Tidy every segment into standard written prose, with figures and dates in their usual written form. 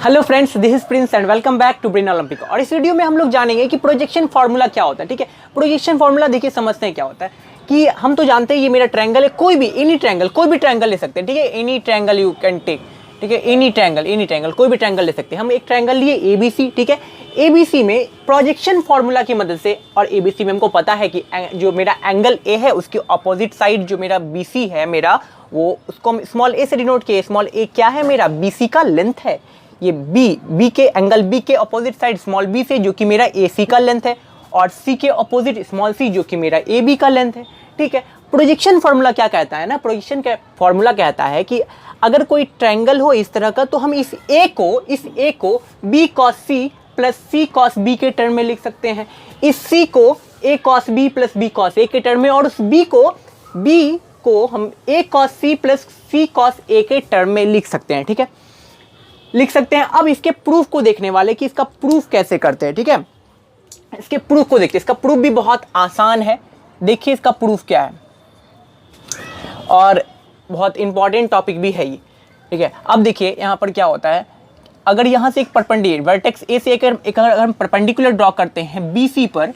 Hello friends, this is Prince and welcome back to Brain Olympic. और इस video में हम लोग जानेंगे कि प्रोजेक्शन फार्मूला क्या होता है। ठीक है, प्रोजेक्शन फार्मूला देखिए समझते हैं क्या होता है कि हम तो जानते हैं ये मेरा ट्रायंगल है, कोई भी एनी ट्रायंगल, कोई भी ट्रायंगल ले सकते हैं। ठीक है, any triangle you can take. ठीक है, एनी ट्रायंगल कोई भी ट्रायंगल ले सकते हैं। हम एक ट्रायंगल लिए ABC। ठीक है, ABC में प्रोजेक्शन फार्मूला की मदद से, और ABC में हमको पता है कि जो मेरा एंगल A है उसके अपोजिट साइड जो मेरा BC है मेरा, वो उसको हम स्मॉल a से डिनोट किए। स्मॉल a क्या है मेरा, BC का लेंथ है। ये B के एंगल B के अपोजिट साइड स्मॉल b से जो कि मेरा AC का लेंथ है, और C के अपोजिट स्मॉल c जो कि मेरा AB का लेंथ है। ठीक है, प्रोजेक्शन फार्मूला क्या कहता है ना, प्रोजेक्शन का फार्मूला कहता है कि अगर कोई ट्रायंगल हो इस तरह का, तो हम इस A को B cos C plus C cos B के टर्म में लिख सकते हैं, इस C को A cos B plus B cos A के टर्म में, और उस B को हम A cos C plus C cos A के टर्म में लिख सकते हैं। ठीक है, लिख सकते हैं। अब इसके प्रूफ को देखने वाले कि इसका प्रूफ कैसे करते हैं। ठीक है, इसके प्रूफ को देखते हैं। इसका प्रूफ भी बहुत आसान है। देखिए इसका प्रूफ क्या है, और बहुत इंपॉर्टेंट टॉपिक भी है ये। ठीक है, अब देखिए यहाँ पर क्या होता है, अगर यहाँ से एक परपेंडिकुलर वर्टेक्स A से अगर हम परपेंडिकुलर ड्रॉ करते हैं BC पर,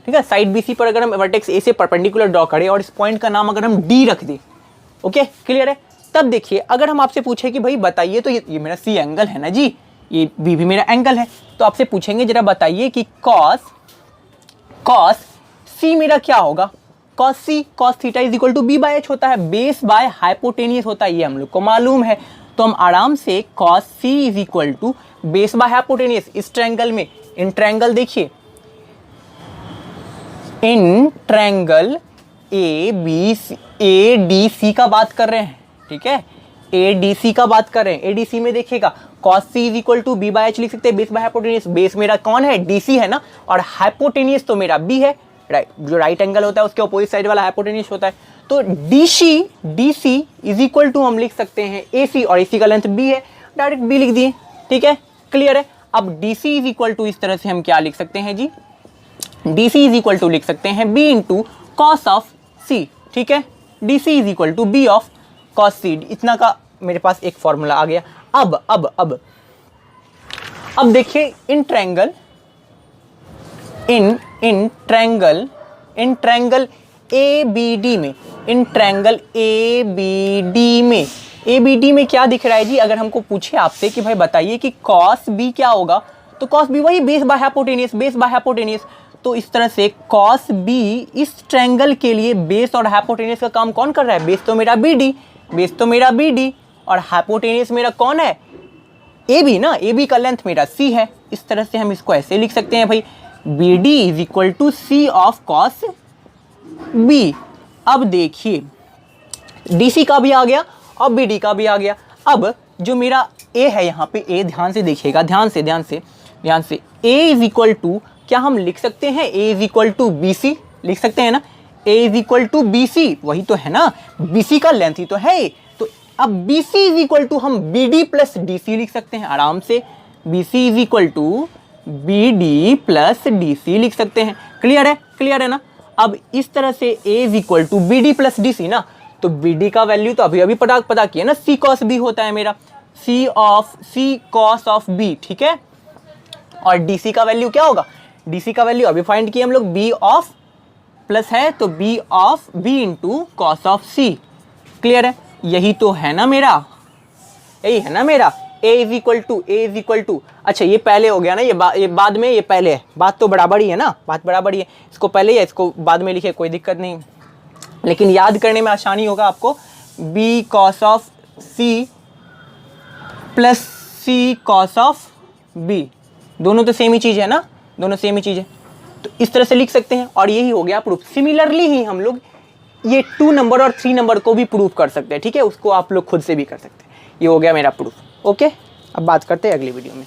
ठीक है, साइड BC पर अगर हम वर्टेक्स A से परपेंडिकुलर ड्रॉ करें और इस पॉइंट का नाम अगर हम D रख दें, ओके क्लियर है, तब देखिए अगर हम आपसे पूछे कि भाई बताइए, तो ये मेरा C एंगल है ना जी, ये B भी मेरा एंगल है, तो आपसे पूछेंगे जरा बताइए कि cos C मेरा क्या होगा। cos theta is equal to B/H होता है, बेस बाय हाइपोटेनियस होता है, ये हम लोग को मालूम है। तो हम आराम से cos C is equal to base by hypotenuse इस ट्रायंगल में, इन ट्रायंगल देखिए, इन ट्रायंगल ADC का बात कर रहे हैं। ठीक है, ADC का बात कर रहे हैं। ADC में देखिएगा cos C is equal to B/H लिख सकते हैं, बेस बाय हाइपोटेनियस। बेस मेरा कौन है, DC है ना, और हाइपोटेनियस तो मेरा B है, राइट, जो राइट एंगल होता है उसके अपोजिट साइड वाला हाइपोटेनियस होता है। तो DC इज इक्वल टू हम लिख सकते हैं AC, और AC का लेंथ B है, डायरेक्ट B लिख दिए। ठीक है, क्लियर है। अब DC इज इक्वल टू इस तरह से हम क्या लिख सकते हैं जी, DC इज इक्वल टू लिख सकते हैं B into cos of C। ठीक है, DC is equal to B of cos C। इतना का मेरे पास एक फॉर्मूला आ गया। अब देखिए इन ट्रायंगल ABD में, इन ट्रायंगल ABD में क्या दिख रहा है जी। अगर हमको पूछे आपसे कि भाई बताइए कि cos B क्या होगा, तो cos B वही बेस बाय हाइपोटेनियस। तो इस तरह से cos B इस ट्रायंगल के लिए बेस और हाइपोटेनियस का काम कौन कर रहा है, बेस तो मेरा BD और हाइपोटेनियस मेरा कौन है, AB ना, AB का लेंथ मेरा C है। इस तरह से हम इसको ऐसे लिख सकते हैं भाई, BD is equal to C of cos B। अब देखिए DC का भी आ गया और BD का भी आ गया। अब जो मेरा A है यहाँ पे, A ध्यान से देखिएगा, ध्यान से A इज इक्वल टू क्या हम लिख सकते हैं, A is equal to BC लिख सकते हैं ना, A is equal to BC वही तो है ना, BC का लेंथ ही तो है। तो अब BC इज इक्वल टू हम BD प्लस DC लिख सकते हैं आराम से, BC is equal to BD plus DC लिख सकते हैं। क्लियर है ना। अब इस तरह से A is equal to BD plus DC ना, तो BD का वैल्यू तो अभी पता किया ना, C cos B होता है मेरा, C cos ऑफ B। ठीक है, और DC का वैल्यू क्या होगा, DC का वैल्यू अभी फाइंड किया हम लोग, B ऑफ प्लस है तो B of B into cos of C। Clear है, यही तो है ना मेरा, A इज इक्वल टू, अच्छा ये पहले हो गया ना, ये बाद में, ये पहले है, बात तो बराबर ही है ना, बात बराबर ही है। इसको पहले या इसको बाद में लिखे कोई दिक्कत नहीं, लेकिन याद करने में आसानी होगा आपको। B cos of C plus C cos of B, दोनों तो सेम ही चीज़ है ना, दोनों सेम ही चीज़ है, तो इस तरह से लिख सकते हैं, और यही हो गया प्रूफ। सिमिलरली ही हम लोग ये 2 नंबर और 3 नंबर को भी प्रूफ कर सकते हैं। ठीक है, उसको आप लोग खुद से भी कर सकते हैं। ये हो गया मेरा प्रूफ। ओके, अब बात करते हैं अगली वीडियो में।